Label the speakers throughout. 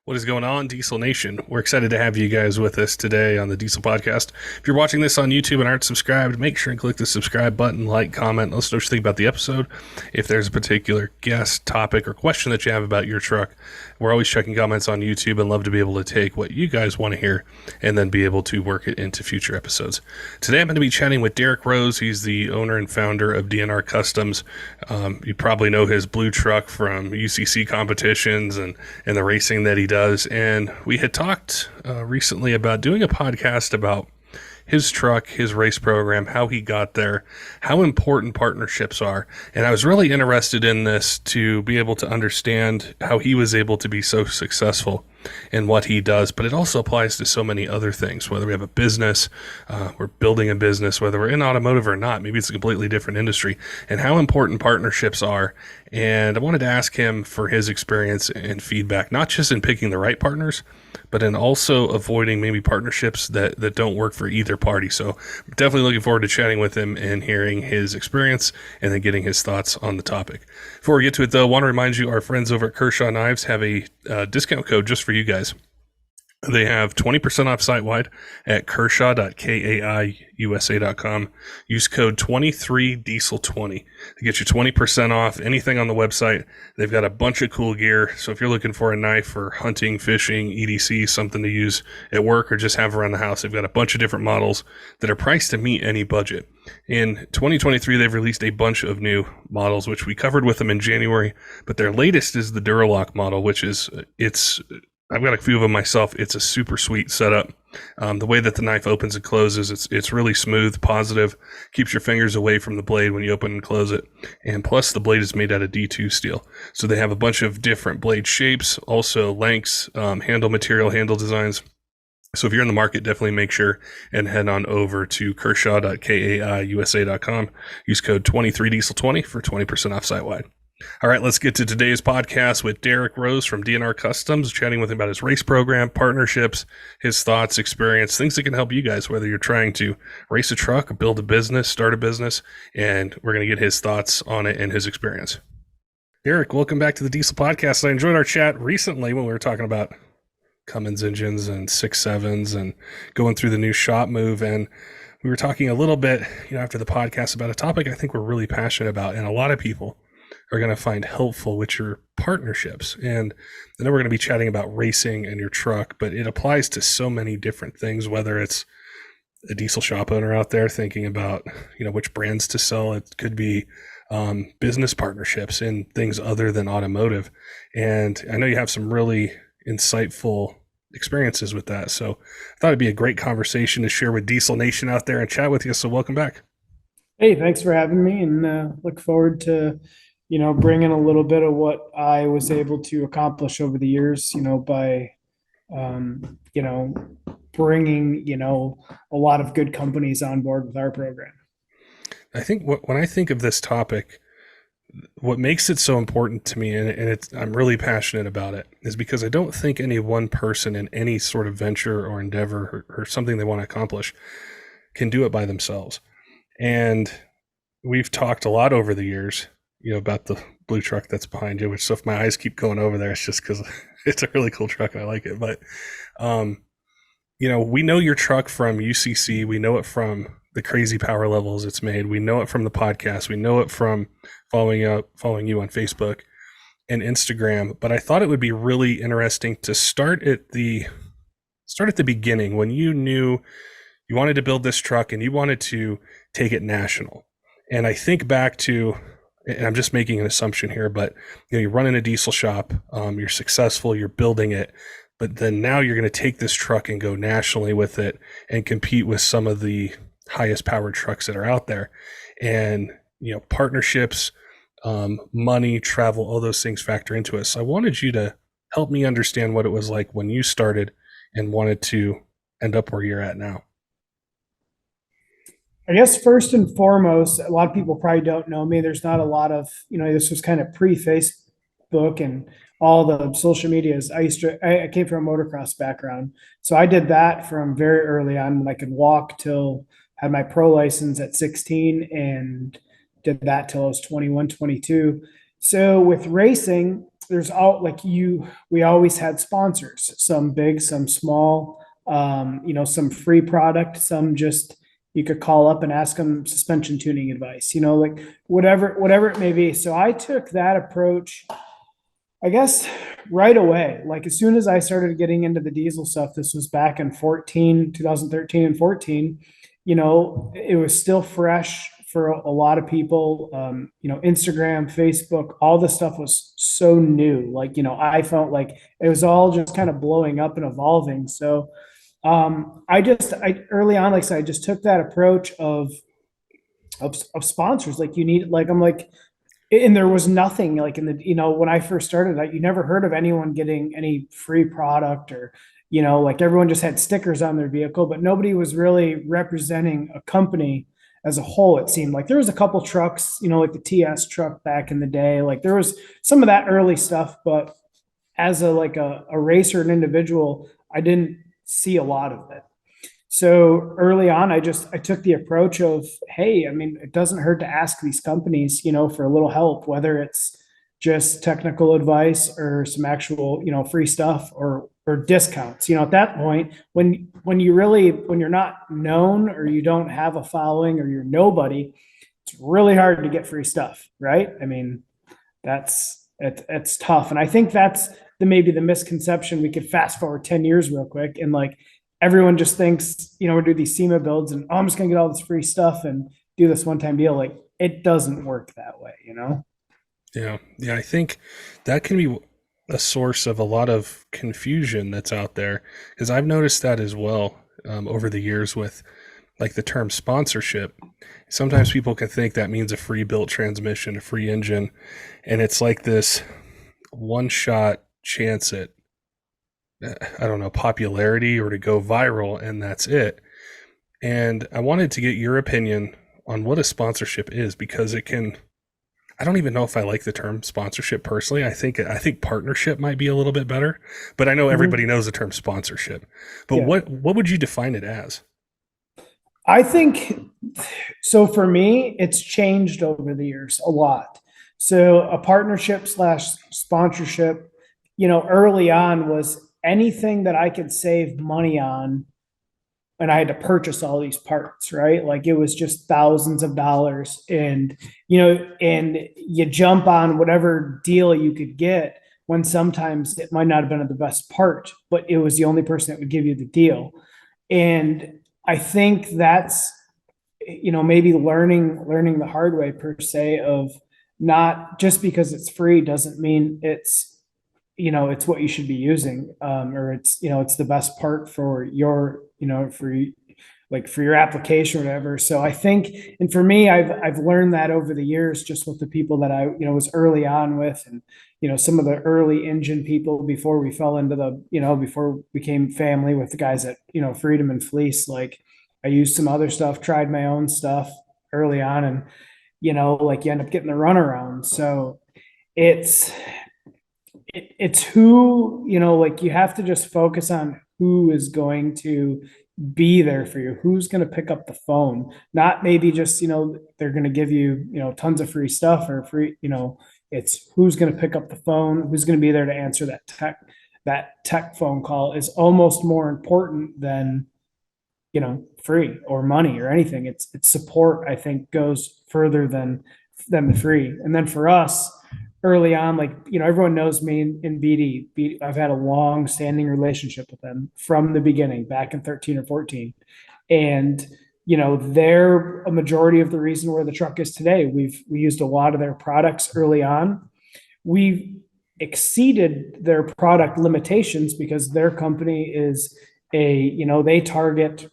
Speaker 1: What is going on, Diesel Nation? We're excited to have you guys with us today on the Diesel Podcast. If you're watching this on YouTube and aren't subscribed, make sure and click the subscribe button, like, comment, let us know what you think about the episode. If there's a particular guest, topic, or question that you have about your truck, we're always checking comments on YouTube and love to be able to take what you guys want to hear and then be able to work it into future episodes. Today I'm going to be chatting with Derek Rose. He's the owner and founder of DNR Customs. You probably know his blue truck from UCC competitions and the racing that he does. And we had talked recently about doing a podcast about his truck, his race program, how he got there, how important partnerships are. And I was really interested in this to be able to understand how he was able to be so successful in what he does. But it also applies to so many other things, whether we have a business, we're building a business, whether we're in automotive or not, maybe it's a completely different industry, and how important partnerships are. And I wanted to ask him for his experience and feedback, not just in picking the right partners, but in also avoiding maybe partnerships that don't work for either party. So I'm definitely looking forward to chatting with him and hearing his experience and then getting his thoughts on the topic. Before we get to it, though, I want to remind you our friends over at Kershaw Knives have a discount code just for you guys. They have 20% off site-wide at kershaw.kaiusa.com. Use code 23diesel20 to get you 20% off anything on the website. They've got a bunch of cool gear. So if you're looking for a knife for hunting, fishing, EDC, something to use at work or just have around the house, they've got a bunch of different models that are priced to meet any budget. In 2023, they've released a bunch of new models, which we covered with them in January. But their latest is the Duralock model, which is, I've got a few of them myself. It's a super sweet setup. The way that the knife opens and closes, it's really smooth, positive, keeps your fingers away from the blade when you open and close it. And plus the blade is made out of D2 steel. So they have a bunch of different blade shapes, also lengths, handle material, handle designs. So if you're in the market, definitely make sure and head on over to kershaw.kaiusa.com. Use code 23diesel20 for 20% off site-wide. All right, let's get to today's podcast with Derek Rose from DNR Customs, chatting with him about his race program, partnerships, his thoughts, experience, things that can help you guys, whether you're trying to race a truck or build a business, start a business, and we're going to get his thoughts on it and his experience. Derek, welcome back to the Diesel Podcast. I enjoyed our chat recently when we were talking about Cummins engines and 6.7s and going through the new shop move, and we were talking a little bit, after the podcast about a topic I think we're really passionate about, and a lot of people are going to find helpful, which are partnerships. And I know we're going to be chatting about racing and your truck, but it applies to so many different things, whether it's a diesel shop owner out there thinking about, which brands to sell. It could be business partnerships in things other than automotive. And I know you have some really insightful experiences with that. So I thought it'd be a great conversation to share with Diesel Nation out there and chat with you. So welcome back.
Speaker 2: Hey, thanks for having me, and look forward to bringing a little bit of what I was able to accomplish over the years, by, bringing, a lot of good companies on board with our program.
Speaker 1: I think when I think of this topic, what makes it so important to me, and I'm really passionate about it, is because I don't think any one person in any sort of venture or endeavor or something they want to accomplish can do it by themselves. And we've talked a lot over the years, about the blue truck that's behind you, which, so if my eyes keep going over there, it's just because it's a really cool truck and I like it. But, we know your truck from UCC. We know it from the crazy power levels it's made. We know it from the podcast. We know it from following you on Facebook and Instagram. But I thought it would be really interesting to start at the beginning, when you knew you wanted to build this truck and you wanted to take it national. And I think back to, and I'm just making an assumption here, but you run in a diesel shop, you're successful, you're building it, but then now you're going to take this truck and go nationally with it and compete with some of the highest powered trucks that are out there. And, partnerships, money, travel, all those things factor into it. So I wanted you to help me understand what it was like when you started and wanted to end up where you're at now.
Speaker 2: I guess first and foremost, a lot of people probably don't know me. There's not a lot of, this was kind of pre-Facebook and all the social medias. I came from a motocross background. So I did that from very early on when I could walk till had my pro license at 16 and did that till I was 21, 22. So with racing, there's all like we always had sponsors, some big, some small, some free product, some just you could call up and ask them suspension tuning advice, like whatever it may be. So I took that approach, I guess, right away. Like as soon as I started getting into the diesel stuff, this was back in 2013 and 14, it was still fresh for a lot of people. Instagram, Facebook, all this stuff was so new. Like, I felt like it was all just kind of blowing up and evolving. So I early on, like I said, I just took that approach of sponsors. Like you need, like, I'm like, and there was nothing like in the, when I first started, like you never heard of anyone getting any free product or, like everyone just had stickers on their vehicle, but nobody was really representing a company as a whole. It seemed like there was a couple trucks, like the TS truck back in the day, like there was some of that early stuff, but as a racer, an individual, I didn't see a lot of it. So early on, I took the approach of, hey, I mean, it doesn't hurt to ask these companies, for a little help, whether it's just technical advice or some actual, free stuff or discounts. At that point, when you're not known or you don't have a following or you're nobody, it's really hard to get free stuff, right? I mean, it's tough. And I think that's maybe the misconception. We could fast forward 10 years real quick and like everyone just thinks, we do these SEMA builds and I'm just gonna get all this free stuff and do this one-time deal. Like it doesn't work that way,
Speaker 1: Yeah. Yeah. I think that can be a source of a lot of confusion that's out there because I've noticed that as well over the years with like the term sponsorship. Sometimes people can think that means a free built transmission, a free engine, and it's like this one shot chance at, I don't know, popularity or to go viral, and that's it. And I wanted to get your opinion on what a sponsorship is because it can, I don't even know if I like the term sponsorship personally. I think partnership might be a little bit better, but I know everybody knows the term sponsorship. But
Speaker 2: Yeah.
Speaker 1: what would you define it as?
Speaker 2: I think so. For me, it's changed over the years a lot. So a partnership slash sponsorship, early on was anything that I could save money on and I had to purchase all these parts, right? Like it was just thousands of dollars and, and you jump on whatever deal you could get when sometimes it might not have been the best part, but it was the only person that would give you the deal. And I think that's, maybe learning the hard way per se of not just because it's free doesn't mean it's what you should be using, or it's the best part for your, for your application or whatever. So I think, and for me, I've learned that over the years, just with the people that I, was early on with, and, some of the early engine people before we fell into the, before we became family with the guys at, Freedom and Fleece. Like I used some other stuff, tried my own stuff early on, and, like you end up getting the runaround. So it's, it's who, like you have to just focus on who is going to be there for you, who's going to pick up the phone, not maybe just, they're going to give you, tons of free stuff or free, it's who's going to pick up the phone, who's going to be there to answer that tech phone call is almost more important than, free or money or anything. It's support, I think, goes further than the free. And then for us, early on, like, everyone knows me in BD. I've had a long standing relationship with them from the beginning, back in 13 or 14. And, they're a majority of the reason where the truck is today. We used a lot of their products early on. We exceeded their product limitations because their company is they target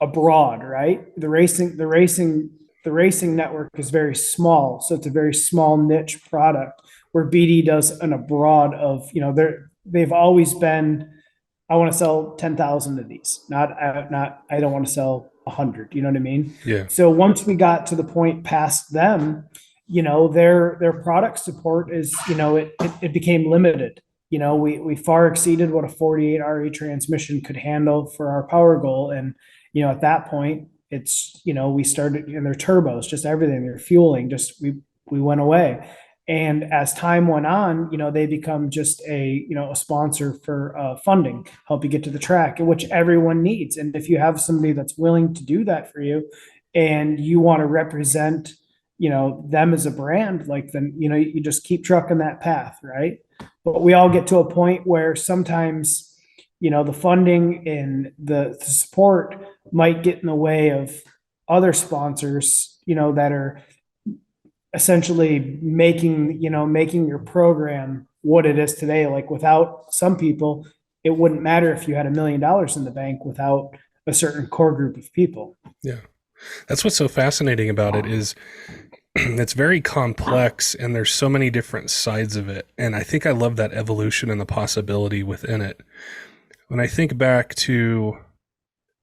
Speaker 2: abroad, right? The racing network is very small. So it's a very small niche product where BD does an abroad of, they've always been, I want to sell 10,000 of these, I don't want to sell 100, you know what I mean?
Speaker 1: Yeah.
Speaker 2: So once we got to the point past them, their product support is, it became limited. We far exceeded what a 48 RE transmission could handle for our power goal. And, at that point, it's, we started in their turbos, just everything, their fueling, just we went away. And as time went on, they become just a sponsor for funding, help you get to the track, which everyone needs. And if you have somebody that's willing to do that for you and you want to represent, them as a brand, like then, you just keep trucking that path, right? But we all get to a point where sometimes, the funding and the support might get in the way of other sponsors, that are essentially making your program what it is today. Like without some people, it wouldn't matter if you had $1 million in the bank without a certain core group of people.
Speaker 1: Yeah. That's what's so fascinating about it is it's very complex and there's so many different sides of it. And I think I love that evolution and the possibility within it. When I think back to,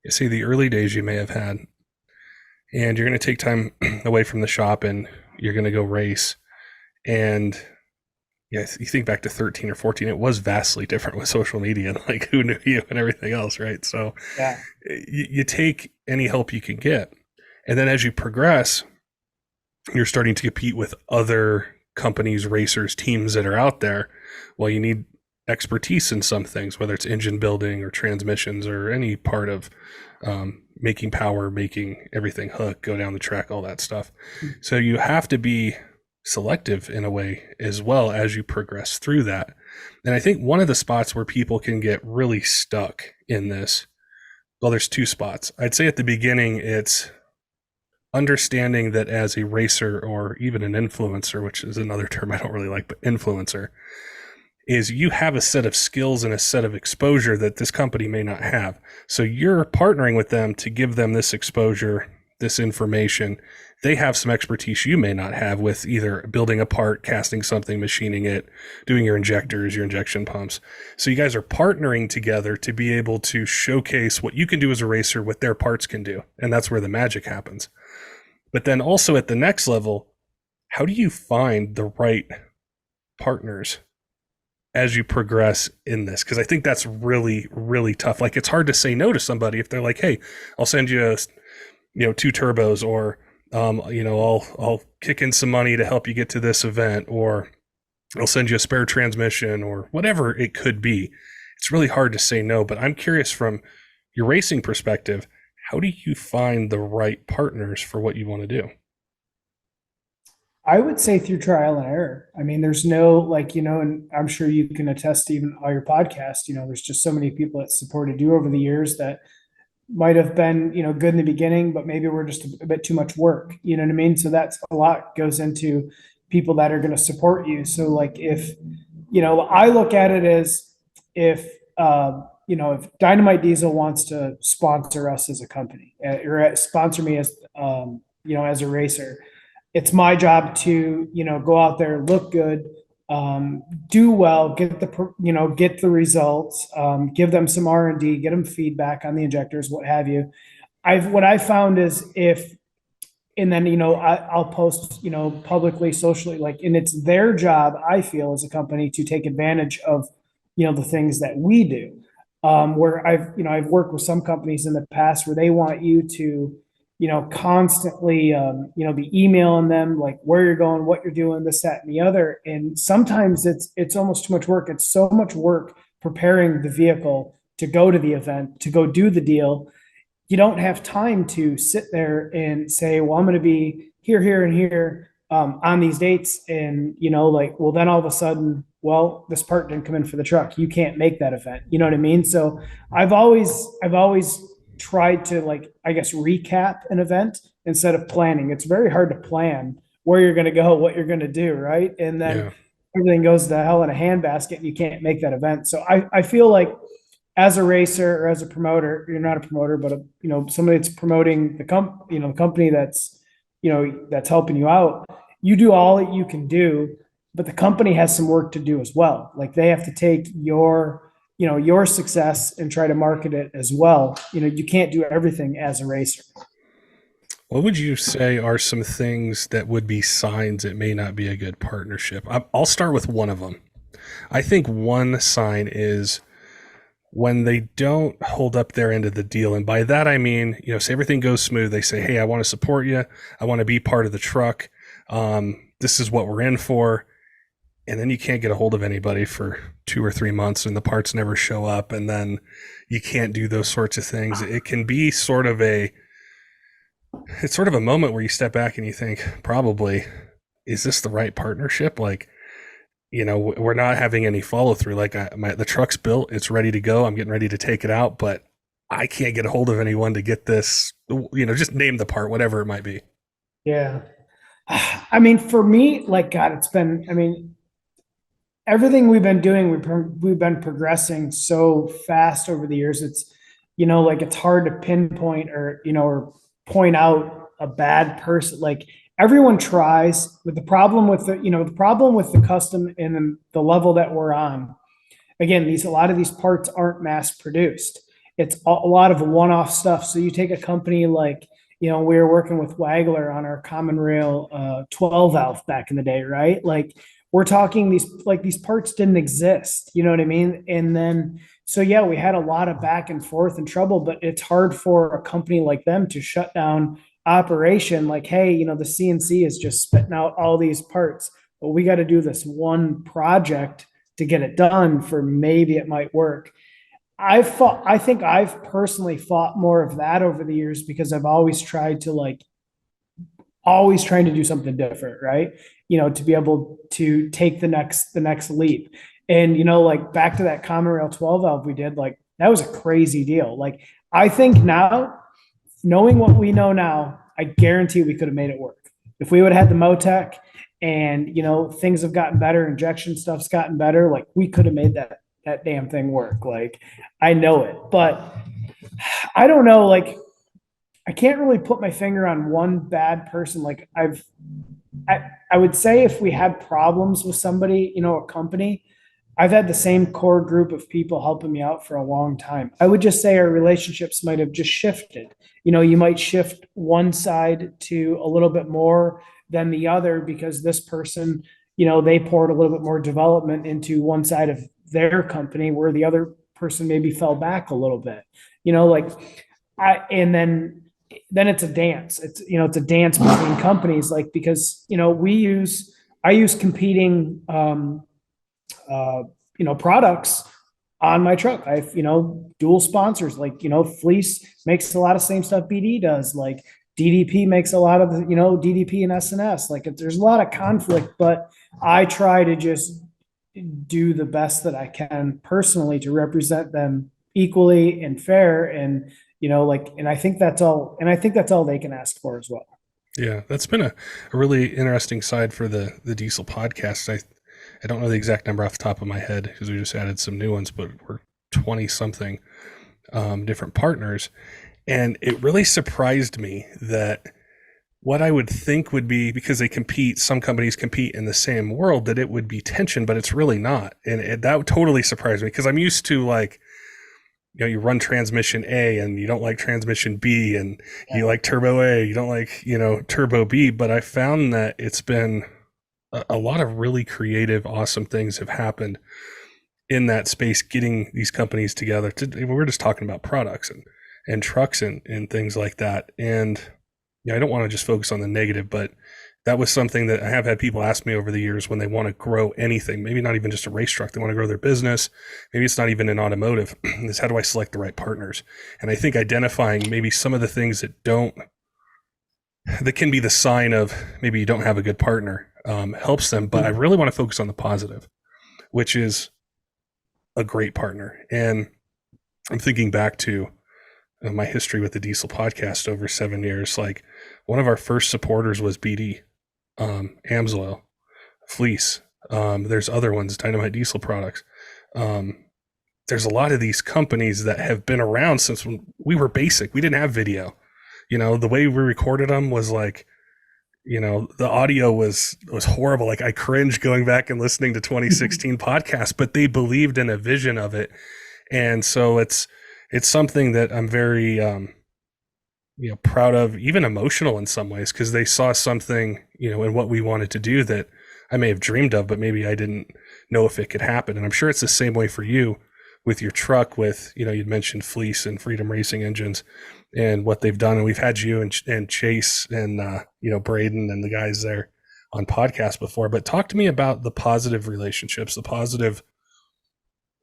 Speaker 1: say, the early days you may have had, and you're going to take time away from the shop and you're going to go race. And yeah, you think back to 13 or 14, it was vastly different with social media and like who knew you and everything else, right? So
Speaker 2: Yeah.
Speaker 1: you take any help you can get. And then as you progress, you're starting to compete with other companies, racers, teams that are out there. Well, you need expertise in some things, whether it's engine building or transmissions or any part of making power, making everything hook, go down the track, all that stuff. So you have to be selective in a way as well as you progress through that. And I think one of the spots where people can get really stuck in this, well, there's two spots. I'd say at the beginning, it's understanding that as a racer or even an influencer, which is another term I don't really like, but influencer, is you have a set of skills and a set of exposure that this company may not have. So you're partnering with them to give them this exposure, this information. They have some expertise you may not have with either building a part, casting something, machining it, doing your injectors, your injection pumps. So you guys are partnering together to be able to showcase what you can do as a racer, what their parts can do. And that's where the magic happens. But then also at the next level, how do you find the right partners as you progress in this? Because I think that's really, really tough. Like it's hard to say no to somebody if they're like, hey, I'll send you two turbos, or I'll kick in some money to help you get to this event, or I'll send you a spare transmission, or whatever it could be. It's really hard to say no, but I'm curious from your racing perspective, how do you find the right partners for what you want to do?
Speaker 2: I would say through trial and error. I mean, there's no and I'm sure you can attest to even all your podcasts, there's just so many people that supported you over the years that might have been, good in the beginning, but maybe we're just a bit too much work. You know what I mean? So that's a lot goes into people that are going to support you. So like if, I look at it as if, if Dynomite Diesel wants to sponsor us as a company or sponsor me as, as a racer, it's my job to, go out there, look good, do well, get the results, give them some R&D, get them feedback on the injectors, what have you. What I found is and then, I'll post, publicly, socially, and it's their job, I feel, as a company to take advantage of, the things that we do. Where I've worked with some companies in the past where they want you to, constantly, be emailing them like where you're going, what you're doing, this, that, and the other. And sometimes it's almost too much work. It's so much work preparing the vehicle to go to the event, to go do the deal. You don't have time to sit there and say, well, I'm going to be here, here, and here on these dates. And, well, then all of a sudden, well, this part didn't come in for the truck. You can't make that event. You know what I mean? So I've always tried to recap an event instead of planning. It's very hard to plan where you're going to go, what you're going to do, right? And then everything goes to hell in a handbasket and you can't make that event. So I feel like as a racer or as a promoter, you're not a promoter, but somebody that's promoting the company that's that's helping you out. You do all that you can do, but the company has some work to do as well. Like they have to take your success and try to market it as well. You can't do everything as a racer.
Speaker 1: What would you say are some things that would be signs it may not be a good partnership? I'll start with one of them. I think one sign is when they don't hold up their end of the deal. And by that, I mean, say everything goes smooth. They say, hey, I want to support you. I want to be part of the truck. This is what we're in for. and then you can't get a hold of anybody for 2 or 3 months and the parts never show up, and then you can't do those sorts of things. It can be it's sort of a moment where you step back and you think, probably, is this the right partnership? Like, we're not having any follow through. Like, the truck's built, it's ready to go. I'm getting ready to take it out, but I can't get a hold of anyone to get this, just name the part, whatever it might be.
Speaker 2: Yeah. I mean, for me, like, God, everything we've been doing, we've been progressing so fast over the years. It's, like it's hard to pinpoint or point out a bad person. Like everyone tries, but the problem with the custom and the level that we're on, again, a lot of these parts aren't mass produced. It's a lot of one-off stuff. So you take a company like, we were working with Wagler on our common rail 12 valve back in the day, right? Like we're talking these parts didn't exist, you know what I mean? And then, so yeah, we had a lot of back and forth and trouble, but it's hard for a company like them to shut down operation. Like, hey, the CNC is just spitting out all these parts, but we got to do this one project to get it done for maybe it might work. I think I've personally fought more of that over the years because I've always tried to always trying to do something different, right? To be able to take the next leap. And, like back to that common rail 12 valve we did, like that was a crazy deal. Like I think now, knowing what we know now, I guarantee we could have made it work. If we would have had the Motec and, things have gotten better, injection stuff's gotten better, like we could have made that damn thing work. Like I know it, but I don't know. Like I can't really put my finger on one bad person. Like I would say if we had problems with somebody, a company, I've had the same core group of people helping me out for a long time. I would just say our relationships might have just shifted. You might shift one side to a little bit more than the other because this person, they poured a little bit more development into one side of their company where the other person maybe fell back a little bit. And then it's a dance. It's a dance between companies, like because I use competing products on my truck. I have dual sponsors, like Fleece makes a lot of same stuff BD does, like DDP makes a lot of DDP and SNS. Like there's a lot of conflict, but I try to just do the best that I can personally to represent them equally and fair. And and I think that's all they can ask for as well.
Speaker 1: Yeah, that's been a really interesting side for the Diesel podcast. I don't know the exact number off the top of my head because we just added some new ones, but we're 20 something different partners. And it really surprised me that what I would think would be, because some companies compete in the same world, that it would be tension, but it's really not. And that totally surprised me because I'm used to like, you run transmission A and you don't like transmission B, and you like turbo A, you don't like, turbo B. But I found that it's been a lot of really creative, awesome things have happened in that space, getting these companies together. We're just talking about products and trucks and things like that. And I don't want to just focus on the negative, but that was something that I have had people ask me over the years when they want to grow anything, maybe not even just a race truck. They want to grow their business. Maybe it's not even in automotive. Is how do I select the right partners? And I think identifying maybe some of the things that can be the sign of maybe you don't have a good partner helps them. But I really want to focus on the positive, which is a great partner. And I'm thinking back to my history with the Diesel podcast over 7 years. Like one of our first supporters was BD, Amsoil, Fleece. There's other ones, Dynomite Diesel Products. There's a lot of these companies that have been around since when we were basic. We didn't have video. The way we recorded them was like, the audio was horrible. Like I cringe going back and listening to 2016 podcasts, but they believed in a vision of it. And so it's something that I'm very, proud of, even emotional in some ways, because they saw something, in what we wanted to do that I may have dreamed of, but maybe I didn't know if it could happen. And I'm sure it's the same way for you with your truck with, you'd mentioned Fleece and Freedom Racing Engines and what they've done. And we've had you and Chase and, Braden and the guys there on podcasts before, but talk to me about the positive relationships, the positive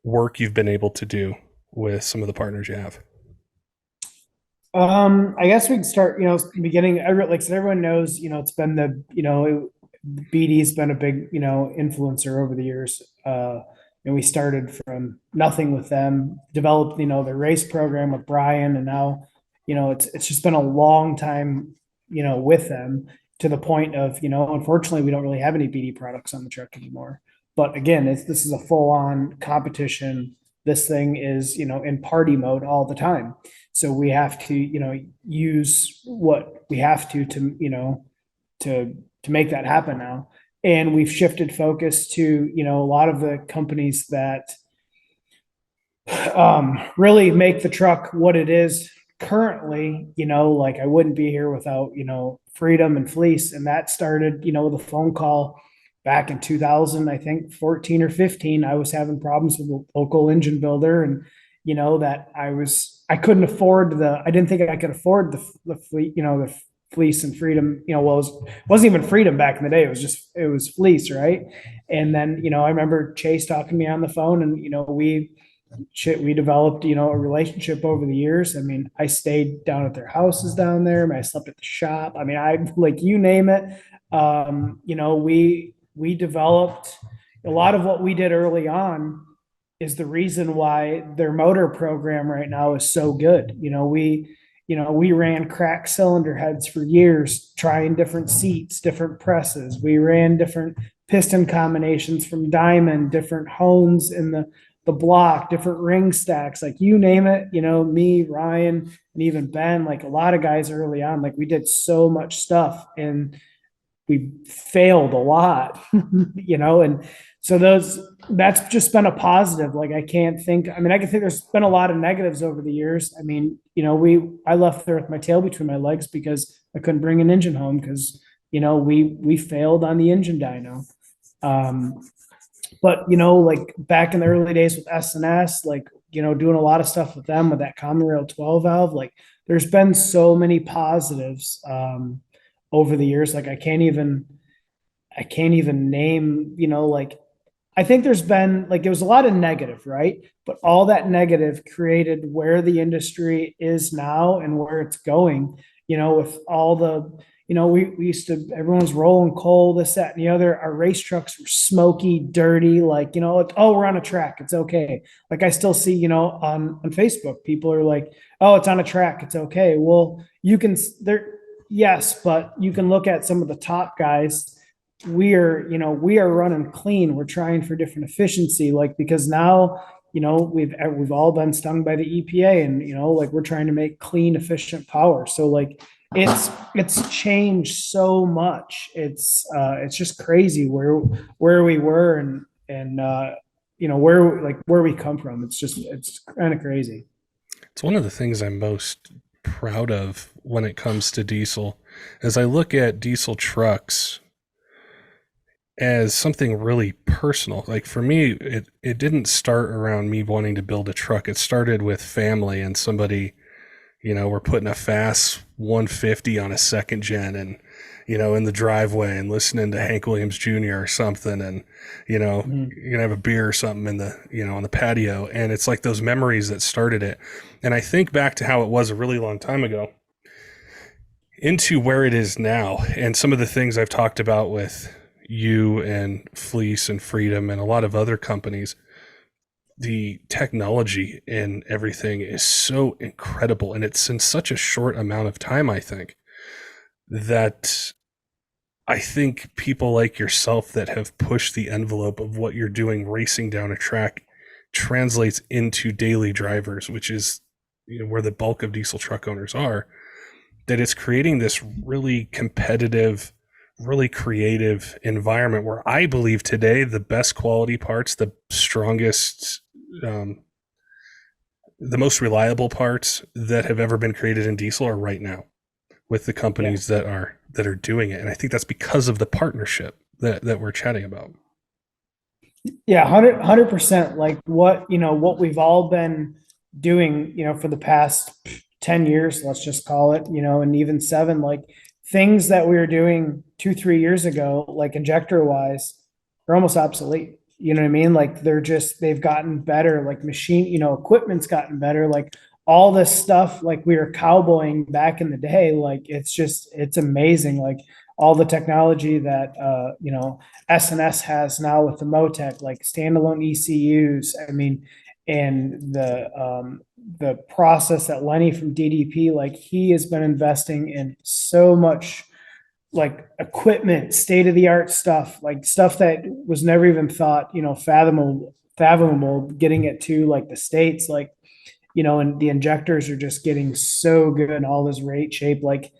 Speaker 1: work you've been able to do with some of the partners you have.
Speaker 2: I guess we can start, beginning. Like I said, everyone knows, it's been BD's been a big, influencer over the years. And we started from nothing with them, developed, the race program with Brian, and now, it's just been a long time, with them, to the point of, unfortunately, we don't really have any BD products on the truck anymore. But again, this is a full on competition. This thing is, in party mode all the time. So we have to, use what we have to make that happen now. And we've shifted focus to, a lot of the companies that really make the truck what it is currently. Like I wouldn't be here without, Freedom and Fleece. And that started, with a phone call back in 2000, I think 14 or 15. I was having problems with a local engine builder, and that I couldn't afford I didn't think I could afford the fleet, the Fleece and Freedom, well, wasn't even Freedom back in the day. It was Fleece. Right. And then, I remember Chase talking to me on the phone, and, we developed, a relationship over the years. I mean, I stayed down at their houses down there. I slept at the shop. I mean, like, you name it. We developed a lot of what we did early on is the reason why their motor program right now is so good. We ran cracked cylinder heads for years, trying different seats, different presses. We ran different piston combinations from Diamond, different hones in the block, different ring stacks, like you name it. Me, Ryan, and even Ben, like a lot of guys early on, like we did so much stuff and we failed a lot, and so that's just been a positive. Like I can think there's been a lot of negatives over the years. I mean, I left there with my tail between my legs because I couldn't bring an engine home because, we failed on the engine dyno. But, like back in the early days with S&S, like, doing a lot of stuff with them with that common rail 12 valve, like there's been so many positives, over the years. Like I can't even name, like, I think there's been like, there was a lot of negative, right? But all that negative created where the industry is now and where it's going, with all the, we used to, everyone's rolling coal, this, that, and the other. Our race trucks were smoky, dirty, like, oh, we're on a track, it's okay. Like I still see, on Facebook, people are like, oh, it's on a track, it's okay. Well, yes, but you can look at some of the top guys. We are running clean. We're trying for different efficiency, like, because now, we've all been stung by the EPA, and, like we're trying to make clean, efficient power. So like it's changed so much. It's just crazy where we were and where we come from. It's kind of crazy.
Speaker 1: It's one of the things I'm most proud of when it comes to diesel. As I look at diesel trucks as something really personal, like for me, it didn't start around me wanting to build a truck. It started with family and somebody, we're putting a fast 150 on a second gen and, in the driveway and listening to Hank Williams Jr. or something. And, you're going to have a beer or something in the, on the patio. And it's like those memories that started it. And I think back to how it was a really long time ago into where it is now. And some of the things I've talked about with you and Fleece and Freedom and a lot of other companies, the technology and everything is so incredible. And it's in such a short amount of time, I think, that I think people like yourself that have pushed the envelope of what you're doing racing down a track translates into daily drivers, which is where the bulk of diesel truck owners are, that it's creating this really competitive, really creative environment where I believe today the best quality parts, the strongest, the most reliable parts that have ever been created in diesel are right now with the companies that are doing it. And I think that's because of the partnership that we're chatting about.
Speaker 2: Yeah, 100%. Like what we've all been doing, for the past 10 years, let's just call it, and even 7, like things that we were doing 2, 3 years ago, like injector wise, are almost obsolete. You know what I mean? Like they've gotten better, like machine, equipment's gotten better. Like all this stuff, like we were cowboying back in the day, like it's amazing. Like all the technology that, S&S has now with the Motec, like standalone ECUs. I mean, and the process that Lenny from DDP, like he has been investing in so much like equipment, state of the art stuff, like stuff that was never even thought, fathomable, getting it to like the States, like, and the injectors are just getting so good and all this rate shape. Like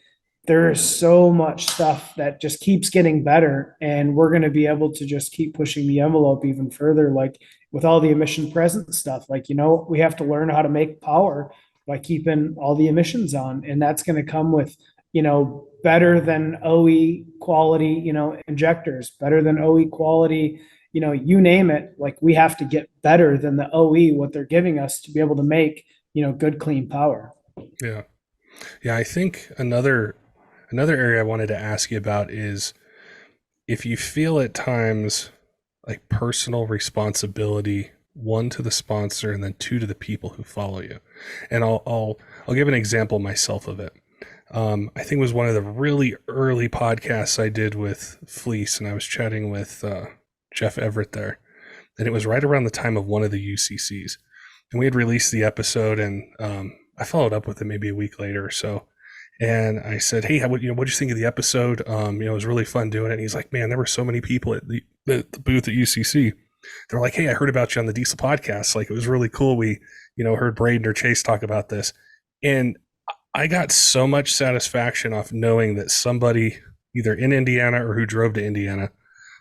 Speaker 2: there's so much stuff that just keeps getting better. And we're going to be able to just keep pushing the envelope even further. Like with all the emission present stuff, like, we have to learn how to make power by keeping all the emissions on. And that's going to come with, better than OE quality, injectors, better than OE quality, you name it. Like we have to get better than the OE, what they're giving us to be able to make, good, clean power.
Speaker 1: Yeah. Yeah. I think another area I wanted to ask you about is if you feel at times like personal responsibility, one to the sponsor and then two to the people who follow you. And I'll give an example myself of it. I think it was one of the really early podcasts I did with Fleece, and I was chatting with Jeff Everett there. And it was right around the time of one of the UCCs. And we had released the episode, and I followed up with it maybe a week later or so. And I said, hey, what'd you think of the episode? It was really fun doing it. And he's like, man, there were so many people at the booth at UCC. They're like, hey, I heard about you on the Diesel podcast. Like, it was really cool. We, heard Braden or Chase talk about this. And I got so much satisfaction off knowing that somebody either in Indiana or who drove to Indiana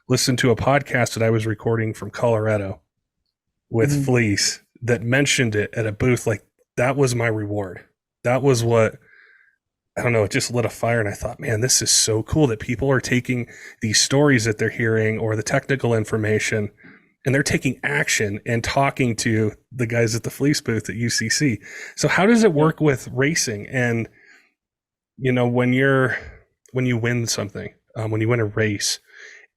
Speaker 1: listened to a podcast that I was recording from Colorado with Fleece that mentioned it at a booth. Like that was my reward. That was what, I don't know, it just lit a fire. And I thought, man, this is so cool that people are taking these stories that they're hearing or the technical information and they're taking action and talking to the guys at the Fleece booth at UCC. So how does it work with racing? And, when you win something, when you win a race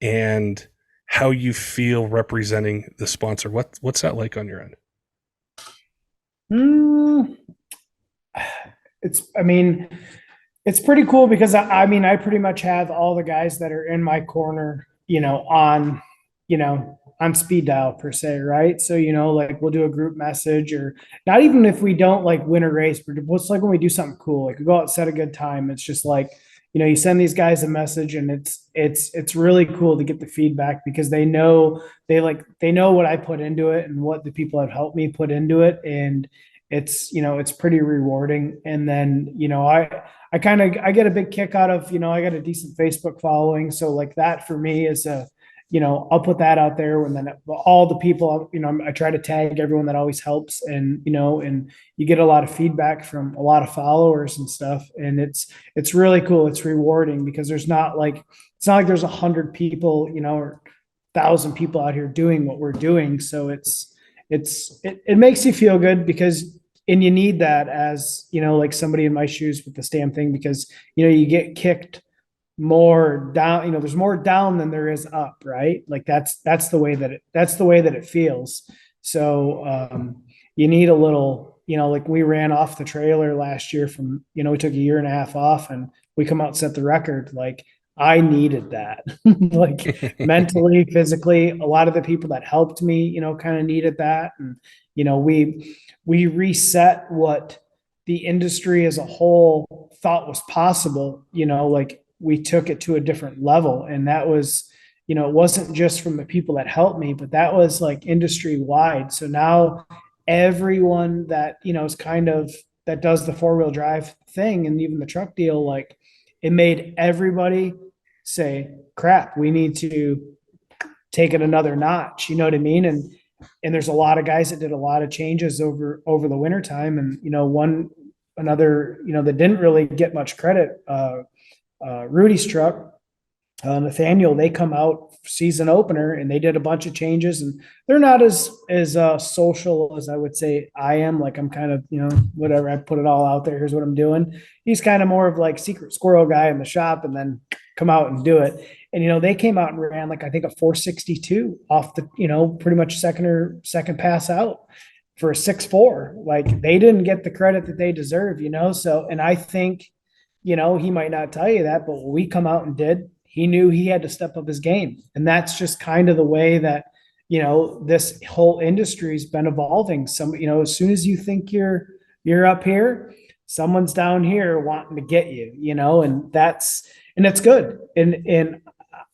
Speaker 1: and how you feel representing the sponsor, what's that like on your end?
Speaker 2: It's pretty cool because I pretty much have all the guys that are in my corner, on speed dial per se, right? So, like we'll do a group message or not even if we don't like win a race, but it's like when we do something cool, like we go out and set a good time. It's just like, you send these guys a message and it's really cool to get the feedback because they know what I put into it and what the people have helped me put into it. And it's pretty rewarding. And then, I get a big kick out of, I got a decent Facebook following. So like that for me is I'll put that out there and then all the people, I try to tag everyone that always helps and, and you get a lot of feedback from a lot of followers and stuff. And it's really cool. It's rewarding because it's not like there's 100 people, or 1,000 people out here doing what we're doing. So it makes you feel good because, and you need that as, like somebody in my shoes with this damn thing, because, you get kicked more down, there's more down than there is up, right? Like that's the way that it feels. So you need a little, like we ran off the trailer last year from, we took a year and a half off and we come out and set the record. Like I needed that, like mentally, physically, a lot of the people that helped me, kind of needed that. And, we reset what the industry as a whole thought was possible, like we took it to a different level. And that was, it wasn't just from the people that helped me, but that was like industry wide. So now everyone that, is kind of, that does the 4-wheel drive thing and even the truck deal, like it made everybody say, crap, we need to take it another notch. You know what I mean? And there's a lot of guys that did a lot of changes over the winter time. And, another, that didn't really get much credit, Rudy's truck, Nathaniel, they come out season opener and they did a bunch of changes, and they're not as social as I would say I am. Like I'm kind of, whatever, I put it all out there. Here's what I'm doing. He's kind of more of like secret squirrel guy in the shop and then come out and do it. And, they came out and ran like, I think a 462 off the, pretty much second pass out for a 6.4. Like they didn't get the credit that they deserve, So, and I think, he might not tell you that, but what we come out and did, he knew he had to step up his game. And that's just kind of the way that, this whole industry's been evolving. As soon as you think you're up here, someone's down here wanting to get you, and it's good. And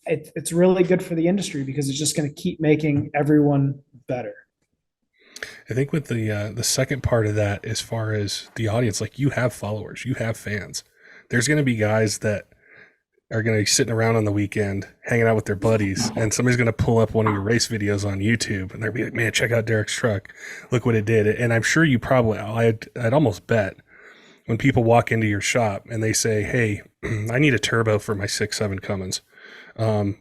Speaker 2: it's really good for the industry because it's just going to keep making everyone better.
Speaker 1: I think with the second part of that, as far as the audience, like you have followers, you have fans. There's going to be guys that are going to be sitting around on the weekend, hanging out with their buddies, and somebody's going to pull up one of your race videos on YouTube, and they'll be like, "Man, check out Derek's truck! Look what it did!" And I'm sure you probably, I'd almost bet, when people walk into your shop and they say, "Hey, I need a turbo for my 6.7 Cummins.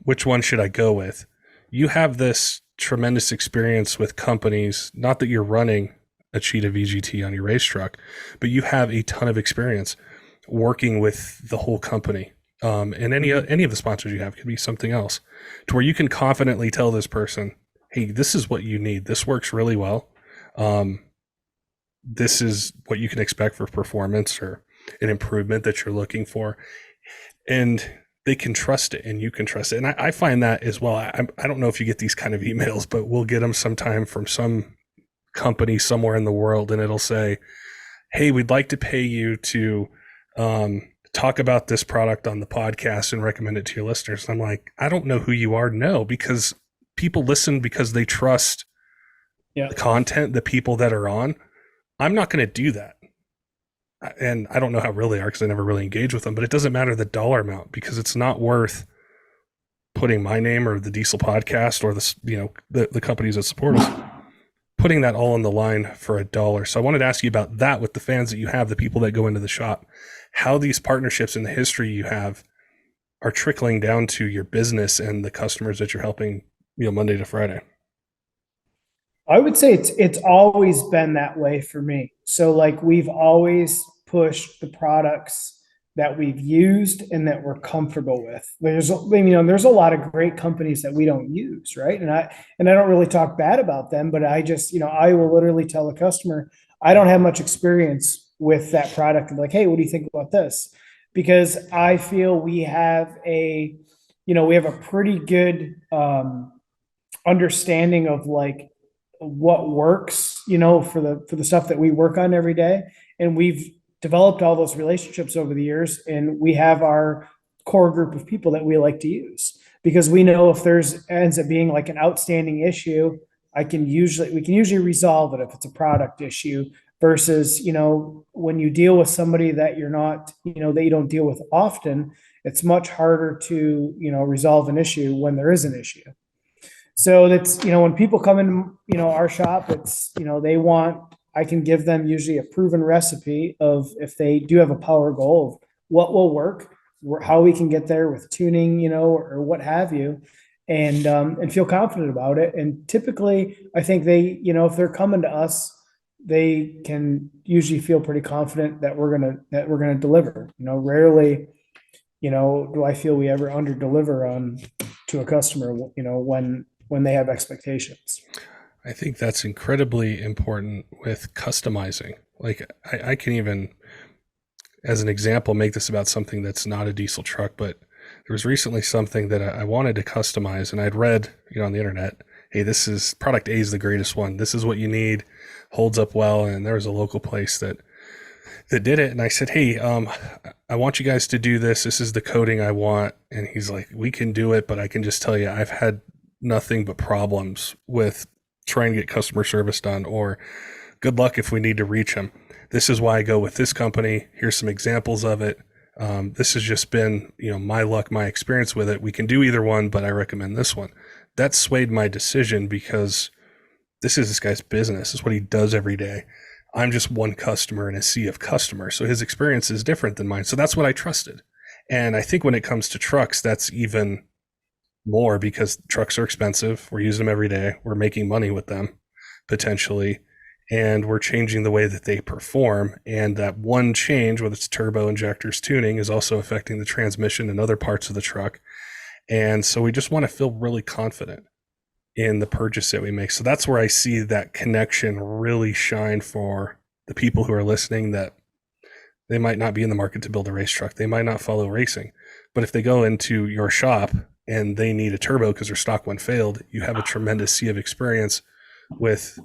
Speaker 1: Which one should I go with?" You have this tremendous experience with companies. Not that you're running a Cheetah VGT on your race truck, but you have a ton of experience working with the whole company. And any of the sponsors you have could be something else, to where you can confidently tell this person, "Hey, this is what you need. This works really well. This is what you can expect for performance or an improvement that you're looking for," and they can trust it, and you can trust it. And I find that as well. I don't know if you get these kind of emails, but we'll get them sometime from some company somewhere in the world, and it'll say, "Hey, we'd like to pay you to talk about this product on the podcast and recommend it to your listeners." And I'm like, I don't know who you are. No, because people listen because they trust the content, the people that are on. I'm not going to do that. And I don't know how real they are because I never really engage with them, but it doesn't matter the dollar amount, because it's not worth putting my name or the Diesel podcast or the companies that support us, putting that all on the line for $1. So I wanted to ask you about that with the fans that you have, the people that go into the shop, how these partnerships and the history you have are trickling down to your business and the customers that you're helping, Monday to Friday.
Speaker 2: I would say it's always been that way for me. So like we've always pushed the products that we've used and that we're comfortable with. There's a lot of great companies that we don't use, right? And I don't really talk bad about them, but I just, I will literally tell the customer, I don't have much experience with that product, and like, "Hey, what do you think about this?" Because I feel we have a pretty good understanding of like what works, for the stuff that we work on every day. And we've developed all those relationships over the years, and we have our core group of people that we like to use, because we know if ends up being like an outstanding issue, we can usually resolve it if it's a product issue, versus, when you deal with somebody that you're not, that you don't deal with often, it's much harder to, resolve an issue when there is an issue. So that's, when people come in, our shop, it's, I can give them usually a proven recipe of, if they do have a power goal, of what will work, how we can get there with tuning, or what have you, and feel confident about it. And typically I think they, if they're coming to us, they can usually feel pretty confident that we're going to deliver. Rarely, do I feel we ever under deliver to a customer, when they have expectations.
Speaker 1: I think that's incredibly important with customizing. Like I can even, as an example, make this about something that's not a diesel truck, but there was recently something that I wanted to customize, and I'd read, on the internet, "Hey, this is product A is the greatest one. This is what you need, holds up well." And there was a local place that did it. And I said, "Hey, I want you guys to do this. This is the coating I want." And he's like, "We can do it, but I can just tell you, I've had nothing but problems with trying to get customer service done, or good luck if we need to reach them. This is why I go with this company. Here's some examples of it. This has just been, my luck, my experience with it. We can do either one, but I recommend this one." That swayed my decision, because this is this guy's business. This is what he does every day. I'm just one customer in a sea of customers. So his experience is different than mine. So that's what I trusted. And I think when it comes to trucks, that's even more because trucks are expensive. We're using them every day. We're making money with them potentially. And we're changing the way that they perform. And that one change, whether it's turbo, injectors, tuning, is also affecting the transmission and other parts of the truck. And so we just want to feel really confident in the purchase that we make. So that's where I see that connection really shine for the people who are listening, that they might not be in the market to build a race truck. They might not follow racing. But if they go into your shop and they need a turbo because their stock one failed, you have a tremendous sea of experience with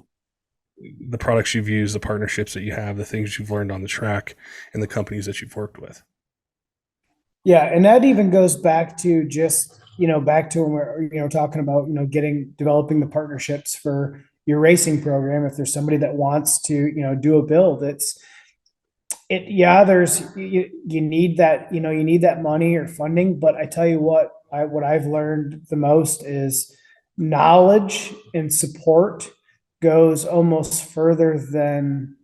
Speaker 1: the products you've used, the partnerships that you have, the things you've learned on the track, and the companies that you've worked with.
Speaker 2: Yeah, and that even goes back to just, back to when we're, talking about, developing the partnerships for your racing program. If there's somebody that wants to, do a build, there's, you need that, you need that money or funding. But I tell you what I've learned the most is knowledge and support goes almost further than,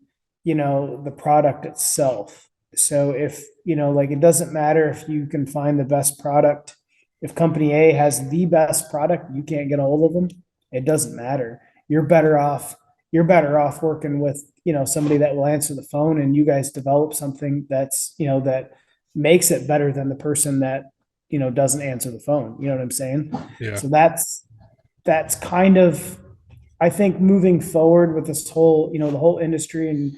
Speaker 2: the product itself. So if, like, it doesn't matter if you can find the best product. If company A has the best product, you can't get a hold of them. It doesn't matter. You're better off working with, somebody that will answer the phone, and you guys develop something that's, that makes it better than the person that, doesn't answer the phone. You know what I'm saying?
Speaker 1: Yeah.
Speaker 2: So that's kind of, I think, moving forward with this whole, the whole industry. And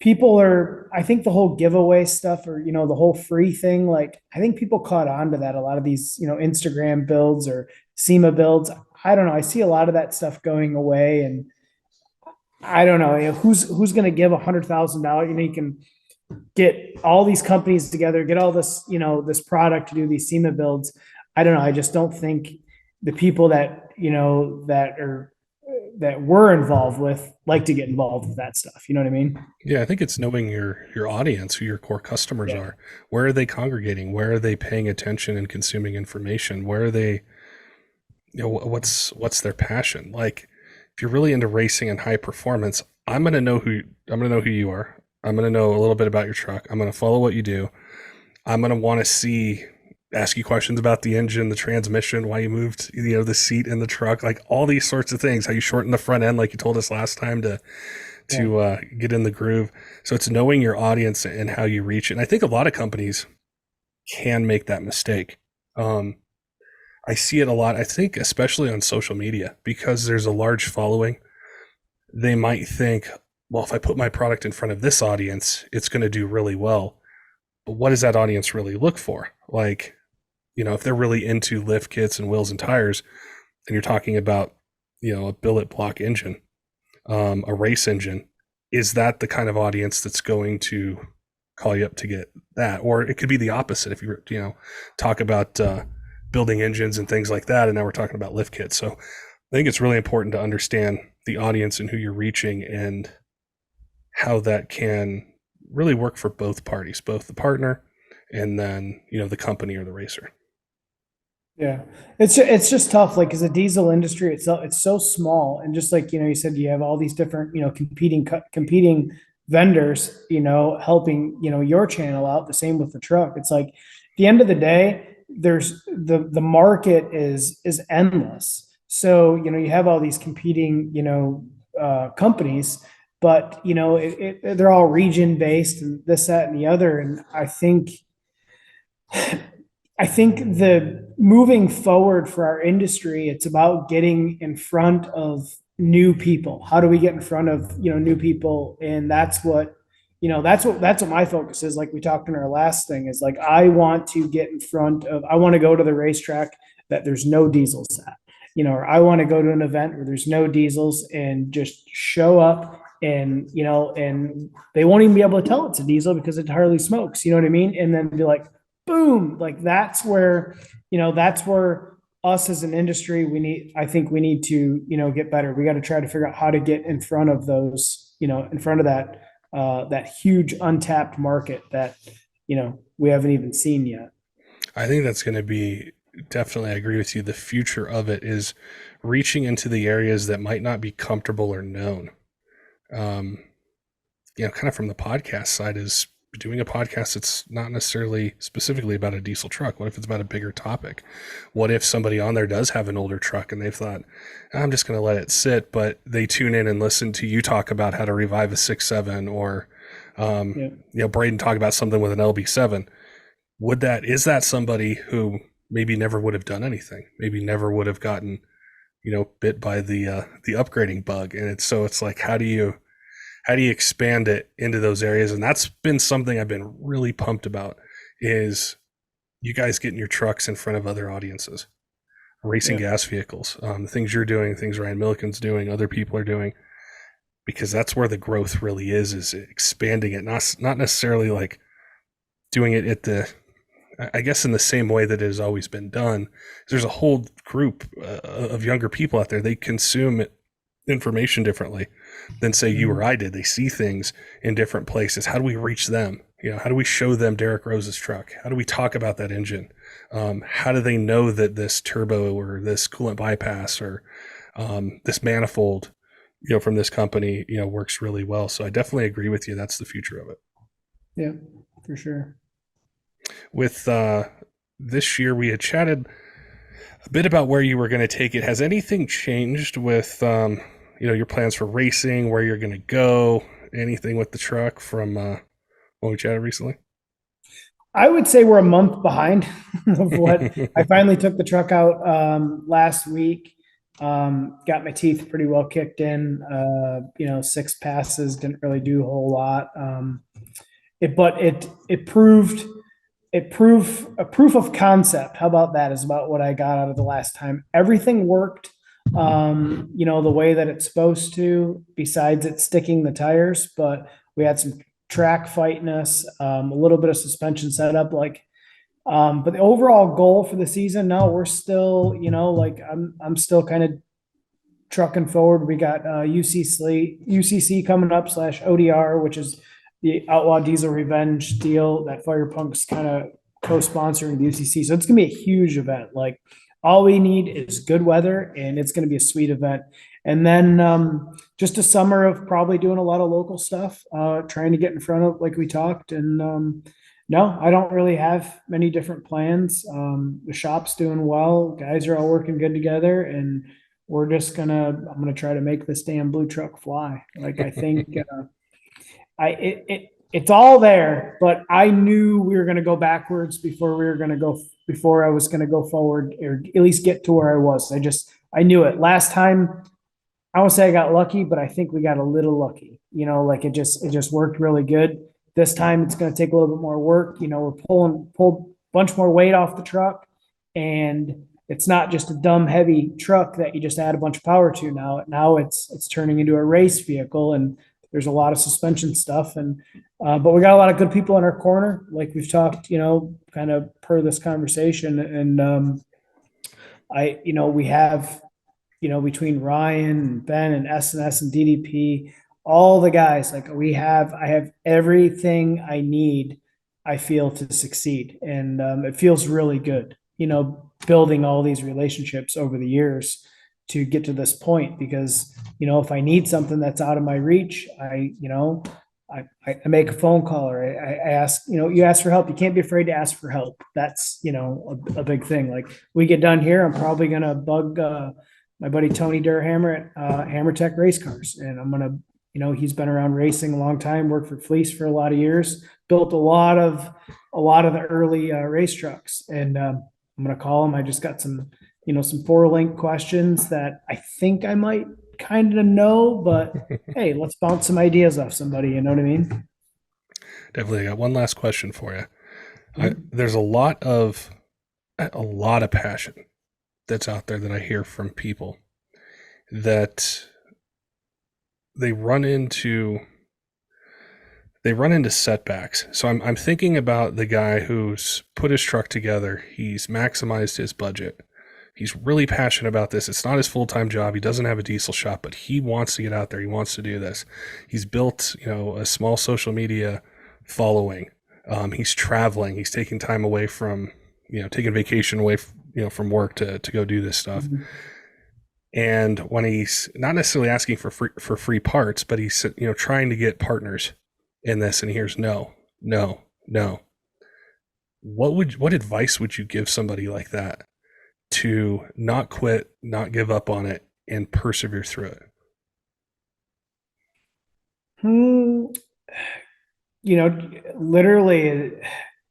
Speaker 2: I think the whole giveaway stuff, or, the whole free thing, like, I think people caught on to that. A lot of these, Instagram builds or SEMA builds. I don't know. I see a lot of that stuff going away, and I don't know, who's going to give $100,000. You can get all these companies together, get all this, this product to do these SEMA builds. I don't know. I just don't think the people that, that we're involved with like to get involved with that stuff. You know what I mean?
Speaker 1: Yeah, I think it's knowing your audience, who your core customers
Speaker 2: Yeah.
Speaker 1: are. Where are they congregating? Where are they paying attention and consuming information? Where are they, what's their passion? Like, if you're really into racing and high performance, I'm gonna know who you are. I'm gonna know a little bit about your truck. I'm gonna follow what you do. I'm gonna want to ask you questions about the engine, the transmission, why you moved, the seat in the truck, like all these sorts of things, how you shorten the front end, like you told us last time, to get in the groove. So it's knowing your audience and how you reach it. And I think a lot of companies can make that mistake. I see it a lot. I think especially on social media, because there's a large following, they might think, well, if I put my product in front of this audience, it's going to do really well. But what does that audience really look for? Like, if they're really into lift kits and wheels and tires, and you're talking about, a billet block engine, a race engine, is that the kind of audience that's going to call you up to get that? Or it could be the opposite. If you talk about building engines and things like that, and now we're talking about lift kits. So I think it's really important to understand the audience and who you're reaching, and how that can really work for both parties, both the partner and then, the company or the racer.
Speaker 2: Yeah, it's just tough, like, because the diesel industry itself, it's so small, and just like, you said, you have all these different, competing vendors, helping, your channel out. The same with the truck. It's like, at the end of the day, there's the market is endless. So, you have all these competing, companies, but, they're all region based, and this, that, and the other. And I think the moving forward for our industry, it's about getting in front of new people. How do we get in front of, new people? And that's what my focus is. Like we talked in our last thing, is like, I want to go to the racetrack that there's no diesels at, or I want to go to an event where there's no diesels, and just show up, and, and they won't even be able to tell it's a diesel because it hardly smokes. You know what I mean? And then be like, boom, like that's where us as an industry, I think we need to, get better. We got to try to figure out how to get in front of those, in front of that huge untapped market that, we haven't even seen yet.
Speaker 1: I think that's going to be, definitely, I agree with you. The future of it is reaching into the areas that might not be comfortable or known. Kind of from the podcast side, is doing a podcast that's not necessarily specifically about a diesel truck? What if it's about a bigger topic? What if somebody on there does have an older truck and they've thought, I'm just going to let it sit, but they tune in and listen to you talk about how to revive a 6.7, or Braden talk about something with an LB7. Is that somebody who maybe never would have done anything, maybe never would have gotten, bit by the upgrading bug? And it's like, how do you expand it into those areas? And that's been something I've been really pumped about, is you guys getting your trucks in front of other audiences, racing gas vehicles, the things you're doing, things Ryan Milliken's doing, other people are doing, because that's where the growth really is expanding it, not necessarily like doing it at I guess in the same way that it has always been done. There's a whole group of younger people out there. They consume information differently than say you or I did. They see things in different places. How do we reach them? How do we show them Derek Rose's truck? How do we talk about that engine? How do they know that this turbo or this coolant bypass or this manifold, from this company, works really well? So I definitely agree with you. That's the future of it.
Speaker 2: Yeah, for sure.
Speaker 1: With this year, we had chatted a bit about where you were going to take it. Has anything changed with your plans for racing, where you're going to go, anything with the truck from when we chatted recently?
Speaker 2: I would say we're a month behind of what I finally took the truck out last week. Got my teeth pretty well kicked in. 6 passes, didn't really do a whole lot. It proved a proof of concept. How about that? Is about what I got out of the last time. Everything worked, the way that it's supposed to, besides it sticking the tires, but we had some track fightness, a little bit of suspension setup, but the overall goal for the season, no, we're still, I'm still kind of trucking forward. We got UCC coming up / ODR, which is the Outlaw Diesel Revenge deal that Fire Punk's kind of co-sponsoring the UCC. So it's going to be a huge event. Like, all we need is good weather, and it's going to be a sweet event. And then just a summer of probably doing a lot of local stuff, trying to get in front of, like we talked. And no, I don't really have many different plans. The shop's doing well. Guys are all working good together, and I'm going to try to make this damn blue truck fly. Like, I think it's all there, but I knew we were going to go backwards before I was going to go forward, or at least get to where I was. I knew it. Last time, I won't say I got lucky, but I think we got a little lucky. It just worked really good. This time it's going to take a little bit more work. We're pulled a bunch more weight off the truck, and it's not just a dumb heavy truck that you just add a bunch of power to. Now it's turning into a race vehicle, and there's a lot of suspension stuff, but we got a lot of good people in our corner, like we've talked, kind of per this conversation. And we have, between Ryan and Ben and S&S and DDP, all the guys, I have everything I need, I feel, to succeed. And it feels really good, building all these relationships over the years to get to this point, because, if I need something that's out of my reach, I make a phone call, or I ask, you ask for help. You can't be afraid to ask for help. That's, a big thing. Like, we get done here, I'm probably going to bug my buddy Tony Durhammer at Hammer Tech Race Cars. And I'm going to, he's been around racing a long time, worked for Fleece for a lot of years, built a lot of the early race trucks. And I'm going to call him. I just got some 4-link questions that I think I might kind of know, but hey, let's bounce some ideas off somebody. You know what I mean?
Speaker 1: Definitely. I got one last question for you. Mm-hmm. There's a lot of passion that's out there that I hear from people, that they run into setbacks. So I'm thinking about the guy who's put his truck together. He's maximized his budget. He's really passionate about this. It's not his full-time job. He doesn't have a diesel shop, but he wants to get out there. He wants to do this. He's built, a small social media following. He's traveling. He's taking time away from, taking vacation away, from work to go do this stuff. Mm-hmm. And when he's not necessarily asking for free parts, but he's, trying to get partners in this, and he hears no. No, no. What advice would you give somebody like that to not quit, not give up on it, and persevere through it?
Speaker 2: Hmm, literally,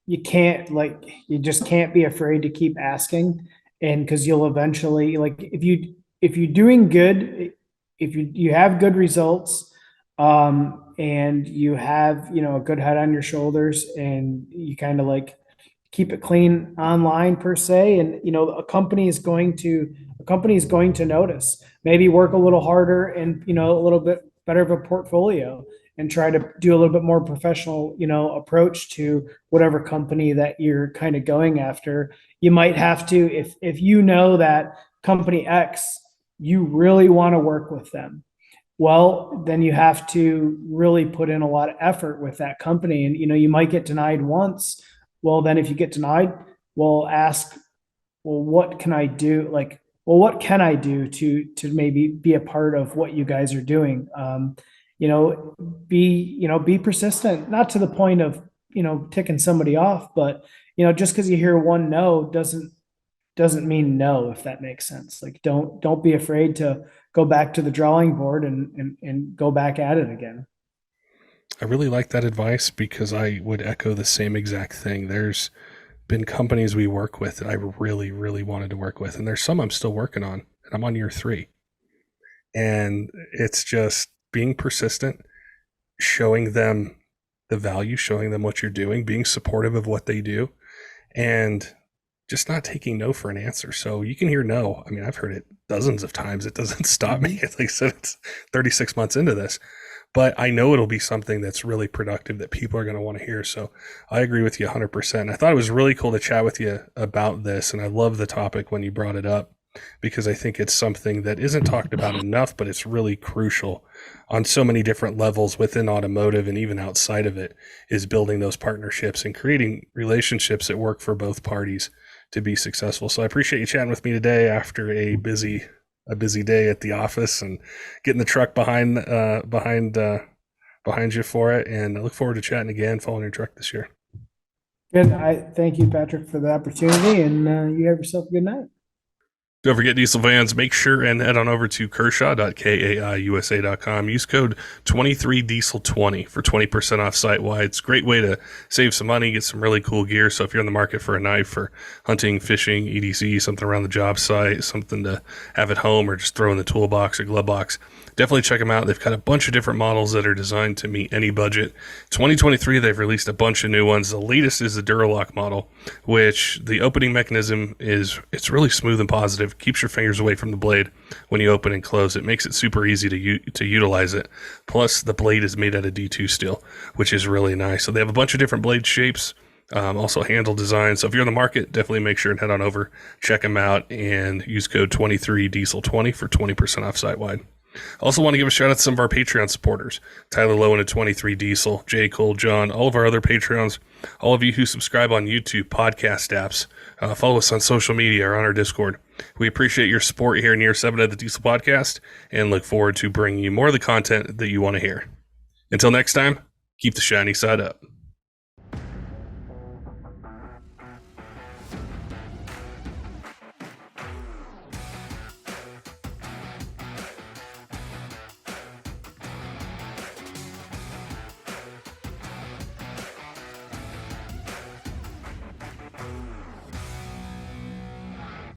Speaker 2: you can't like you just can't be afraid to keep asking, and because you'll eventually like if you're doing good, if you have good results, and you have a good head on your shoulders, and you kind of like keep it clean online per se, and a company is going to notice, maybe work a little harder and a little bit better of a portfolio, and try to do a little bit more professional approach to whatever company that you're kind of going after. You might have to, if you know that company X, you really want to work with them, well, then you have to really put in a lot of effort with that company. And you might get denied once. Well, then if you get denied, well, ask, well, what can I do? Like, well, what can I do to maybe be a part of what you guys are doing? You know, be persistent, not to the point of ticking somebody off, but just because you hear one no doesn't mean no, if that makes sense. Like, don't be afraid to go back to the drawing board and go back at it again.
Speaker 1: I really like that advice because I would echo the same exact thing. There's been companies we work with that I really, really wanted to work with, and there's some I'm still working on, and I'm on year 3. And it's just being persistent, showing them the value, showing them what you're doing, being supportive of what they do, and just not taking no for an answer. So you can hear no. I mean, I've heard it dozens of times. It doesn't stop me. Like I said, it's 36 months into this, but I know it'll be something that's really productive that people are going to want to hear. So I agree with you 100%. I thought it was really cool to chat with you about this. And I love the topic when you brought it up because I think it's something that isn't talked about enough, but it's really crucial on so many different levels within automotive and even outside of it, is building those partnerships and creating relationships that work for both parties to be successful. So I appreciate you chatting with me today after a busy day at the office and getting the truck behind you for it. And I look forward to chatting again following your truck this year.
Speaker 2: Good. I thank you, Patrick, for the opportunity, and you have yourself a good night.
Speaker 1: Don't forget, diesel fans, make sure and head on over to kershaw.kaiusa.com. Use code 23diesel20 for 20% off site-wide. It's a great way to save some money, get some really cool gear. So if you're in the market for a knife for hunting, fishing, EDC, something around the job site, something to have at home or just throw in the toolbox or glove box, definitely check them out. They've got a bunch of different models that are designed to meet any budget. 2023, they've released a bunch of new ones. The latest is the Duralock model, which the opening mechanism it's really smooth and positive. Keeps your fingers away from the blade when you open and close. It makes it super easy to utilize it. Plus, the blade is made out of D2 steel, which is really nice. So they have a bunch of different blade shapes, also handle designs. So if you're in the market, definitely make sure and head on over, check them out, and use code 23diesel20 for 20% off site-wide. Also want to give a shout out to some of our Patreon supporters: Tyler Loewen at 23 Diesel, Jay Cole, John, all of our other Patreons, all of you who subscribe on YouTube, podcast apps, follow us on social media or on our Discord. We appreciate your support here in year 7 of the Diesel Podcast and look forward to bringing you more of the content that you want to hear. Until next time, keep the shiny side up.